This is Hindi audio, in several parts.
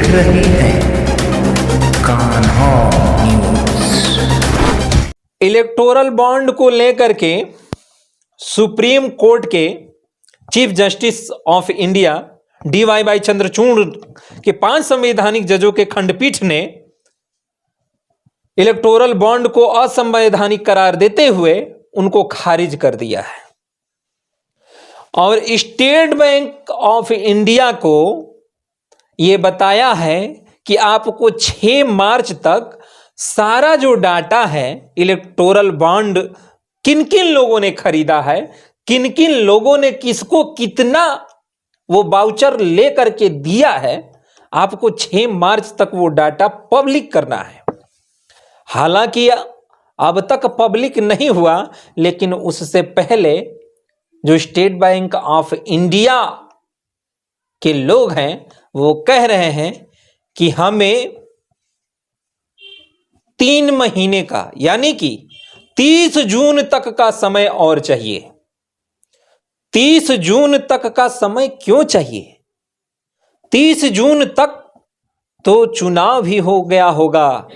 रहे हैं कान्हा न्यूज। इलेक्टोरल बॉन्ड को लेकर के सुप्रीम कोर्ट के chief justice of India DY Chandrachud के 5 संवैधानिक जजों के खंडपीठ ने इलेक्टोरल बॉन्ड को असंवैधानिक करार देते हुए उनको खारिज कर दिया है और स्टेट बैंक ऑफ इंडिया को यह बताया है कि आपको 6 मार्च तक सारा जो डाटा है इलेक्टोरल बॉन्ड किन किन लोगों ने खरीदा है, किन किन लोगों ने किसको कितना वो वाउचर लेकर के दिया है, आपको 6 मार्च तक वो डाटा पब्लिक करना है। हालांकि अब तक पब्लिक नहीं हुआ, लेकिन उससे पहले जो स्टेट बैंक ऑफ इंडिया के लोग हैं वो कह रहे हैं कि हमें 3 महीने का यानी कि 30 जून तक का समय और चाहिए। 30 जून तक का समय क्यों चाहिए? 30 जून तक तो चुनाव भी हो गया होगा,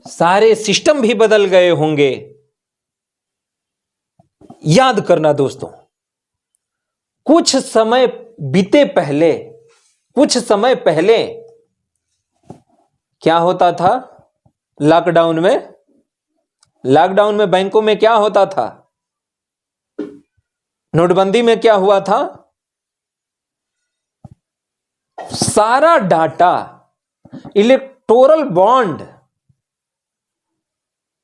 सारे सिस्टम भी बदल गए होंगे। याद करना दोस्तों, कुछ समय पहले क्या होता था? लॉकडाउन में बैंकों में क्या होता था? नोटबंदी में क्या हुआ था? सारा data electoral bond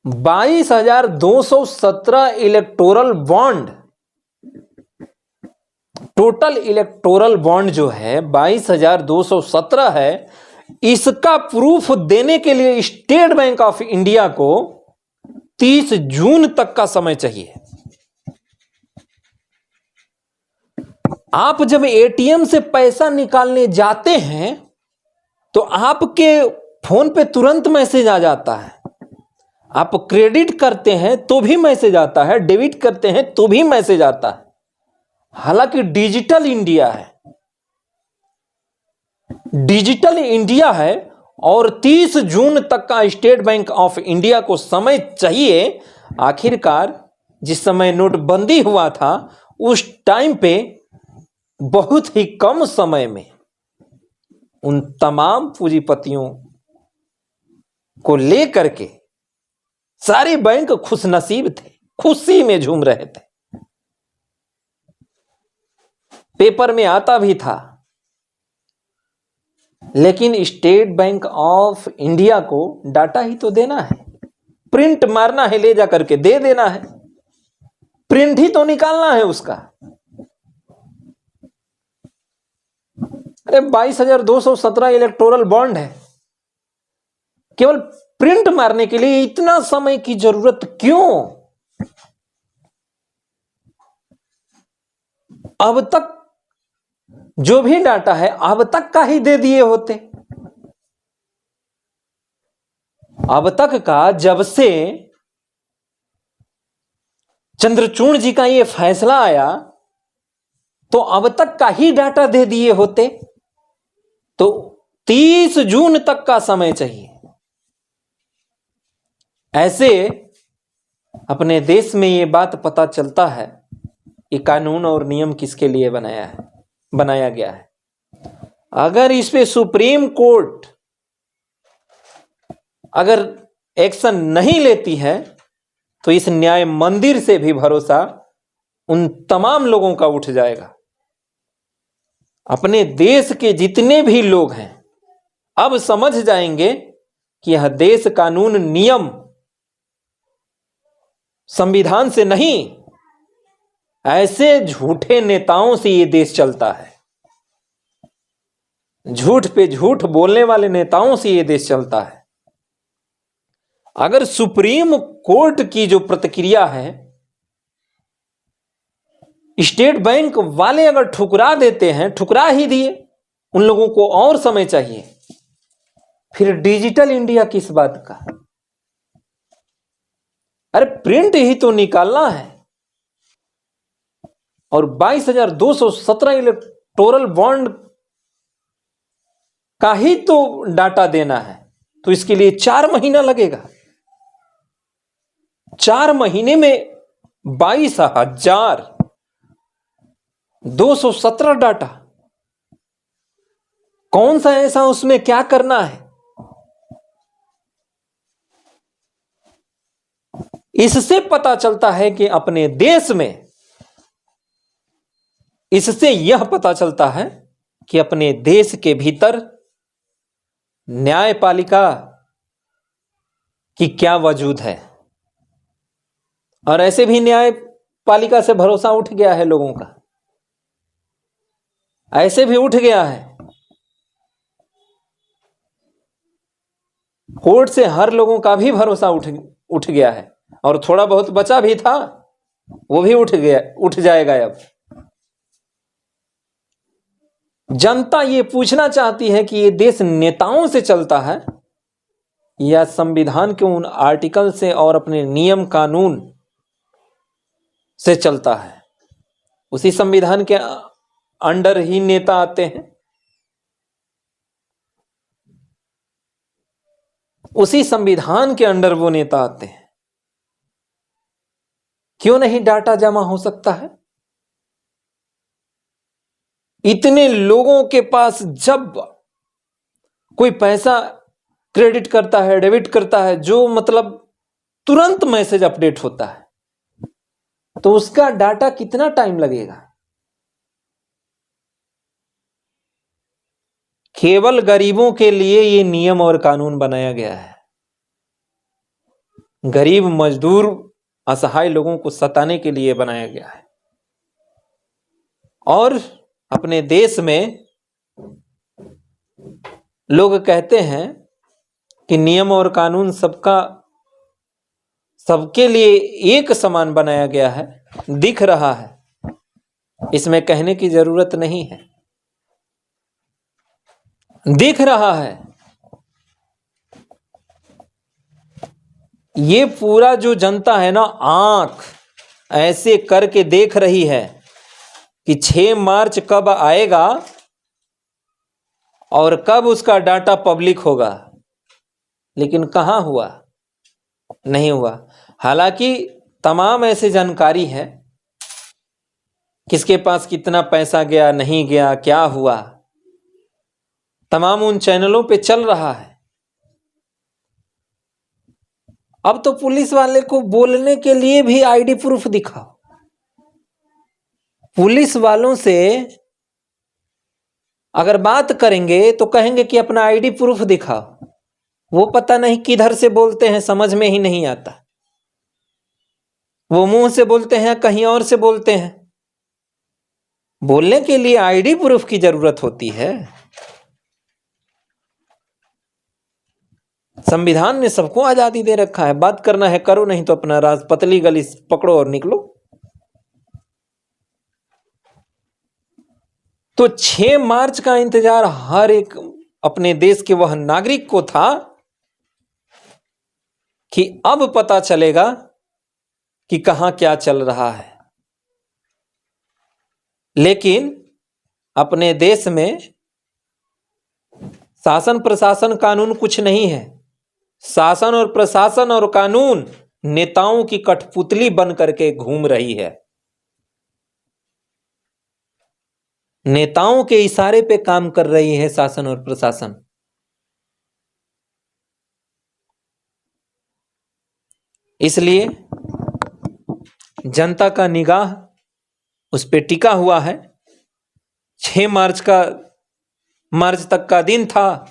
22,217 electoral bond, total electoral bond जो है 22,217 है। इसका प्रूफ देने के लिए स्टेट बैंक ऑफ इंडिया को 30 जून तक का समय चाहिए। आप जब एटीएम से पैसा निकालने जाते हैं तो आपके फोन पे तुरंत मैसेज आ जाता है। आप क्रेडिट करते हैं तो भी मैसेज आता है, डेबिट करते हैं तो भी मैसेज आता है। हालांकि डिजिटल इंडिया है और 30 जून तक का स्टेट बैंक ऑफ इंडिया को समय चाहिए। आखिरकार जिस समय नोटबंदी हुआ था उस टाइम पे बहुत ही कम समय में उन तमाम पूंजीपतियों को लेकर के सारे बैंक खुशनसीब थे, खुशी में झूम रहे थे। पेपर में आता भी था, लेकिन स्टेट बैंक ऑफ इंडिया को डाटा ही तो देना है, प्रिंट मारना है, ले जा करके दे देना है, प्रिंट ही तो निकालना है उसका। अरे 22,217 इलेक्टोरल बॉन्ड है, केवल प्रिंट मारने के लिए इतना समय की जरूरत क्यों? अब तक जो भी डाटा है अब तक का ही दे दिए होते। अब तक का, जब से चंद्रचूड़ जी का यह फैसला आया तो अब तक का ही डाटा दे दिए होते। तो 30 जून तक का समय चाहिए। ऐसे अपने देश में यह बात पता चलता है कि कानून और नियम किसके लिए बनाया गया है। अगर इस पे सुप्रीम कोर्ट अगर एक्शन नहीं लेती है तो इस न्याय मंदिर से भी भरोसा उन तमाम लोगों का उठ जाएगा। अपने देश के जितने भी लोग हैं अब समझ जाएंगे कि यह देश कानून नियम संविधान से नहीं, ऐसे झूठे नेताओं से यह देश चलता है। झूठ पे झूठ बोलने वाले नेताओं से यह देश चलता है। अगर सुप्रीम कोर्ट की जो प्रतिक्रिया है, स्टेट बैंक वाले अगर ठुकरा देते हैं, ठुकरा ही दिए, उन लोगों को और समय चाहिए, फिर डिजिटल इंडिया किस बात का? अरे प्रिंट ही तो निकालना है। और 22,217 इलेक्टोरल बॉन्ड का ही तो डाटा देना है, तो इसके लिए 4 महीना लगेगा। 4 महीने में 22,217 डाटा। कौन सा ऐसा उसमें क्या करना है? इससे पता चलता है कि अपने देश में, इससे यह पता चलता है कि अपने देश के भीतर न्यायपालिका की क्या वजूद है। और ऐसे भी न्यायपालिका से भरोसा उठ गया है लोगों का, ऐसे भी उठ गया है। कोर्ट से हर लोगों का भी भरोसा उठ गया है, और थोड़ा बहुत बचा भी था वो भी उठ जाएगा। अब जनता ये पूछना चाहती है कि ये देश नेताओं से चलता है या संविधान के उन आर्टिकल से और अपने नियम कानून से चलता है। उसी संविधान के अंडर ही नेता आते हैं, उसी संविधान के अंडर वो नेता आते हैं। क्यों नहीं डाटा जमा हो सकता है? इतने लोगों के पास जब कोई पैसा क्रेडिट करता है, डेबिट करता है, जो मतलब तुरंत मैसेज अपडेट होता है, तो उसका डाटा कितना टाइम लगेगा? केवल गरीबों के लिए ये नियम और कानून बनाया गया है। गरीब, मजदूर, असहाय लोगों को सताने के लिए बनाया गया है। और अपने देश में लोग कहते हैं कि नियम और कानून सबके लिए एक समान बनाया गया है। दिख रहा है, इसमें कहने की जरूरत नहीं है, दिख रहा है। ये पूरा जो जनता है ना, आंख ऐसे करके देख रही है कि 6 मार्च कब आएगा और कब उसका डाटा पब्लिक होगा। लेकिन कहां हुआ? नहीं हुआ। हालांकि तमाम ऐसी जानकारी है, किसके पास कितना पैसा गया, नहीं गया, क्या हुआ, तमाम उन चैनलों पे चल रहा है। अब तो पुलिस वाले को बोलने के लिए भी आईडी प्रूफ दिखाओ। पुलिस वालों से अगर बात करेंगे तो कहेंगे कि अपना आईडी प्रूफ दिखाओ। वो पता नहीं किधर से बोलते हैं, समझ में ही नहीं आता। वो मुंह से बोलते हैं, कहीं और से बोलते हैं। बोलने के लिए आईडी प्रूफ की जरूरत होती है। संविधान ने सबको आजादी दे रखा है, बात करना है करो, नहीं तो अपना राज पतली गली पकड़ो और निकलो। तो 6 मार्च का इंतजार हर एक अपने देश के वह नागरिक को था कि अब पता चलेगा कि कहां क्या चल रहा है। लेकिन अपने देश में शासन प्रशासन कानून कुछ नहीं है। शासन और प्रशासन और कानून नेताओं की कठपुतली बन करके घूम रही है। नेताओं के इशारे पे काम कर रही है शासन और प्रशासन। इसलिए जनता का निगाह उस पे टिका हुआ है। 6 मार्च तक का दिन था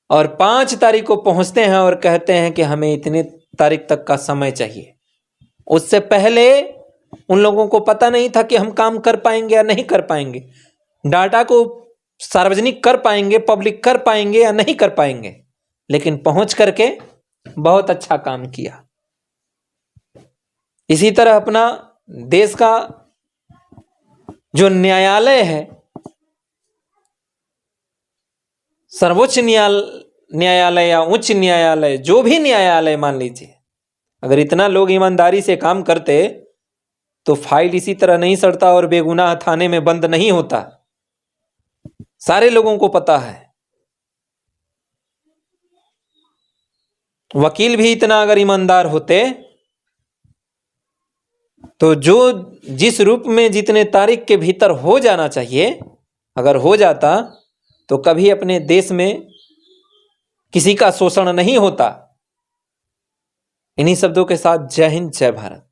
और 5 तारीख को पहुंचते हैं और कहते हैं कि हमें इतने तारीख तक का समय चाहिए। उससे पहले उन लोगों को पता नहीं था कि हम काम कर पाएंगे या नहीं कर पाएंगे, डाटा को सार्वजनिक कर पाएंगे, पब्लिक कर पाएंगे या नहीं कर पाएंगे। लेकिन पहुंच करके बहुत अच्छा काम किया। इसी तरह अपना देश का जो न्यायालय है, सर्वोच्च न्यायालय या उच्च न्यायालय, जो भी न्यायालय मान लीजिए, अगर इतना लोग ईमानदारी से काम करते तो फाइल इसी तरह नहीं सड़ता और बेगुनाह थाने में बंद नहीं होता। सारे लोगों को पता है। वकील भी इतना अगर ईमानदार होते तो जो जिस रूप में जितने तारीख के भीतर हो जाना चाहिए अगर हो जाता तो कभी अपने देश में किसी का शोषण नहीं होता। इन्हीं शब्दों के साथ जय हिंद, जय भारत।